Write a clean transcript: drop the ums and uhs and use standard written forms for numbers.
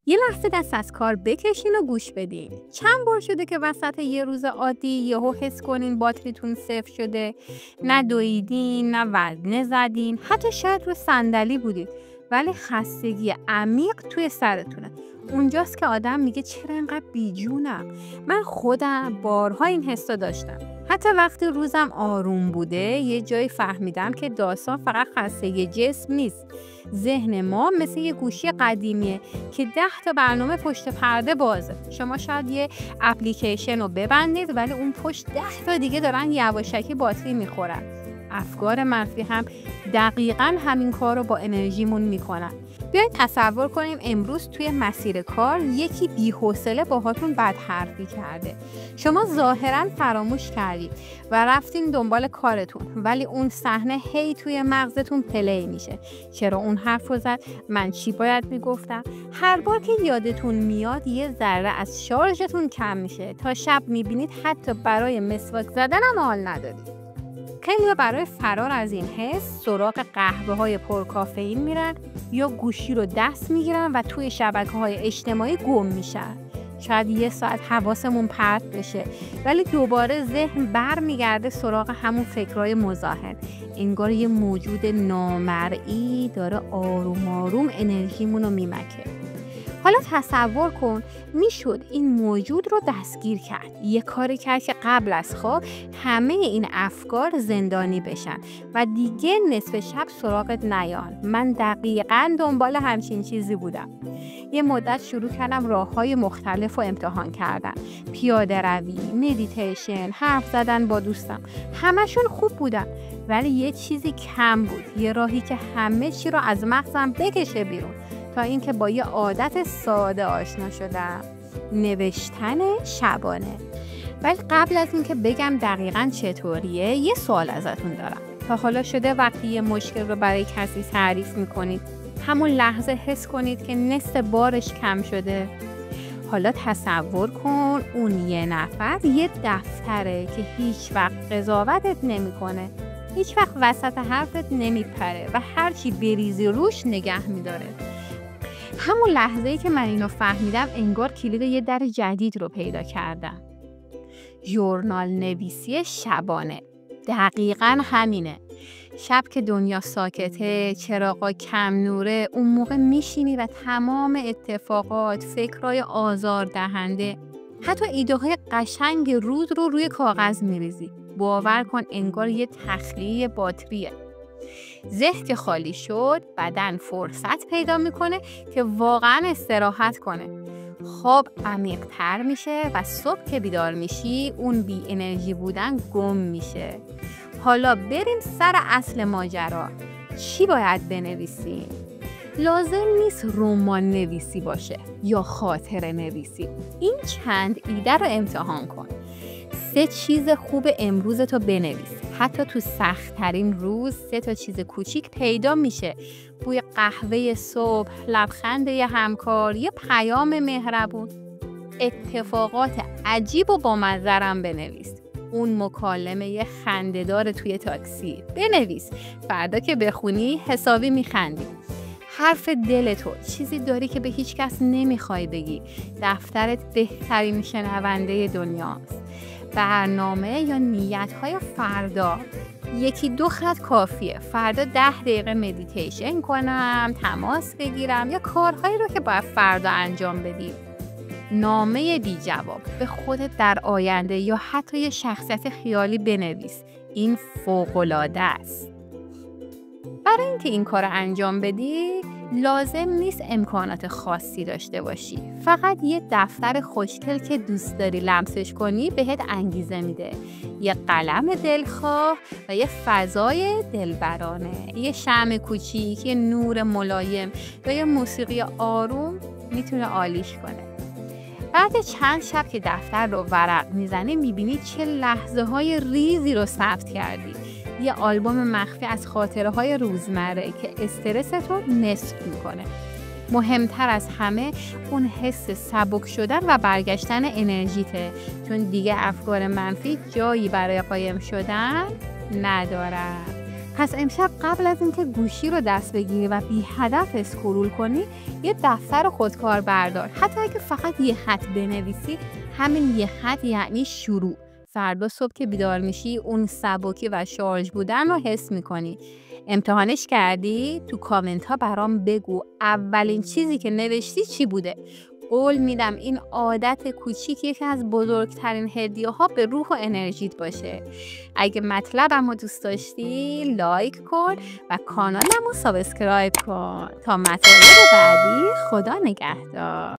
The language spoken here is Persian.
یه لحظه دست از کار بکشین و گوش بدین. چند بار شده که وسط یه روز عادی یهو حس کنین باتریتون صفر شده؟ نه دویدین، نه وزنه زدین، حتی شاید رو صندلی بودین، ولی خستگی عمیق توی سرتونه. اونجاست که آدم میگه چرا اینقدر بیجونم؟ من خودم بارها این حسو داشتم. حتی وقتی روزم آروم بوده یه جایی فهمیدم که داستان فقط خستگی جسم نیست. ذهن ما مثل یه گوشی قدیمیه که 10 تا برنامه پشت پرده بازه. شما شاید یه اپلیکیشن رو ببندید ولی اون پشت 10 تا دیگه دارن یواشکی باتری میخورن. افکار منفی هم دقیقاً همین کار رو با انرژیمون میکنن. بیاید تصور کنیم امروز توی مسیر کار یکی بی‌حوصله باهاتون بد حرفی کرده. شما ظاهراً فراموش کردید و رفتین دنبال کارتون، ولی اون صحنه هی توی مغزتون پلی میشه. چرا اون حرف رو زد؟ من چی باید میگفتم؟ هر بار که یادتون میاد یه ذره از شارژتون کم میشه تا شب میبینید حتی برای مسواک زدن هم حال ندارید. خیلی برای فرار از این حس سراغ قهوه‌های پرکافئین میرن یا گوشی رو دست میگیرن و توی شبکه‌های اجتماعی گم میشن. شاید یه ساعت حواسمون پرت بشه ولی دوباره ذهن برمیگرده سراغ همون فکرای مزاحم. انگار یه موجود نامرئی داره آروم آروم انرژیمون رو میمکه. حالا تصور کن میشد این موجود رو دستگیر کرد. یه کاری کرد که قبل از خواب همه این افکار زندانی بشن و دیگه نصف شب سراغت نیان. من دقیقاً دنبال همچین چیزی بودم. یه مدت شروع کردم راه‌های مختلف رو امتحان کردن. پیاده روی، مدیتیشن، حرف زدن با دوستم. همشون خوب بودن ولی یه چیزی کم بود. یه راهی که همه چی رو از مغزم بکشه بیرون. تا اینکه با یه عادت ساده آشنا شدم، نوشتن شبانه. ولی قبل از اینکه بگم دقیقاً چطوریه یه سوال ازتون دارم. تا حالا شده وقتی یه مشکل رو برای کسی تعریف میکنید همون لحظه حس کنید که نصف بارش کم شده؟ حالا تصور کن اون یه نفر یه دفتره که هیچ وقت قضاوتت نمیکنه، هیچ وقت وسط حرفت نمیپره و هرچی بریزی روش نگه میداره. همون لحظه‌ای که من اینو فهمیدم انگار کلید یه در جدید رو پیدا کردم. ژورنال نویسی شبانه. دقیقاً همینه. شب که دنیا ساکته، چراغا کم نوره، اون موقع میشینی و تمام اتفاقات، فکرای آزاردهنده، حتی ایده‌های قشنگ روز رو روی کاغذ میریزی. باور کن انگار یه تخلیه باتریه. ذهن که خالی شد بدن فرصت پیدا میکنه که واقعا استراحت کنه. خواب عمیق تر میشه و صبح که بیدار میشی اون بی انرژی بودن گم میشه. حالا بریم سر اصل ماجرا. چی باید بنویسیم؟ لازم نیست رمان نویسی باشه یا خاطره نویسی. این چند ایده رو امتحان کن. 3 چیز خوب امروزتو بنویس. حتی تو سخت‌ترین روز 3 تا چیز کوچیک پیدا میشه. بوی قهوه صبح، لبخند یه همکار، یه پیام مهربون. اتفاقات عجیب و بامزه‌ام بنویس. اون مکالمه یه خنده‌دار توی تاکسی بنویس. فردا که بخونی حسابی میخندی. حرف دلتو، چیزی داری که به هیچ کس نمیخوای بگی. دفترت بهترین شنونده دنیاست. برنامه یا نیت‌های فردا 1-2 خط کافیه. فردا 10 دقیقه مدیتیشن کنم، تماس بگیرم یا کارهایی رو که باید فردا انجام بدی. نامه بی جواب به خودت در آینده یا حتی یه شخصیت خیالی بنویس. این فوق‌العاده است. برای اینکه این کار رو انجام بدی لازم نیست امکانات خاصی داشته باشی. فقط یه دفتر خوشگل که دوست داری لمسش کنی بهت انگیزه میده. یه قلم دلخواه و یه فضای دلبرانه. یه شمع کوچیک، یه نور ملایم و یه موسیقی آروم میتونه عالیش کنه. بعد چند شب که دفتر رو ورق میزنی میبینی چه لحظه های ریزی رو ثبت کردی. یه آلبوم مخفی از خاطره های روزمره که استرست رو نصف میکنه. مهمتر از همه اون حس سبک شدن و برگشتن انرژیته، چون دیگه افکار منفی جایی برای قایم شدن ندارن. پس امشب قبل از اینکه گوشی رو دست بگیری و بی هدف اسکرول کنی، یه دفتر خودکار بردار. حتی اگه فقط یه خط بنویسی، همین یه خط یعنی شروع. فردا صبح که بیدار میشی اون سبکی و شارژ بودن رو حس میکنی. امتحانش کردی؟ تو کامنت ها برام بگو اولین چیزی که نوشتی چی بوده. قول میدم این عادت کوچیک یکی از بزرگترین هدیه ها به روح و انرژیت باشه. اگه مطلبم رو دوست داشتی لایک کن و کانالم رو سابسکرایب کن. تا مطالب بعدی، خدا نگهدار.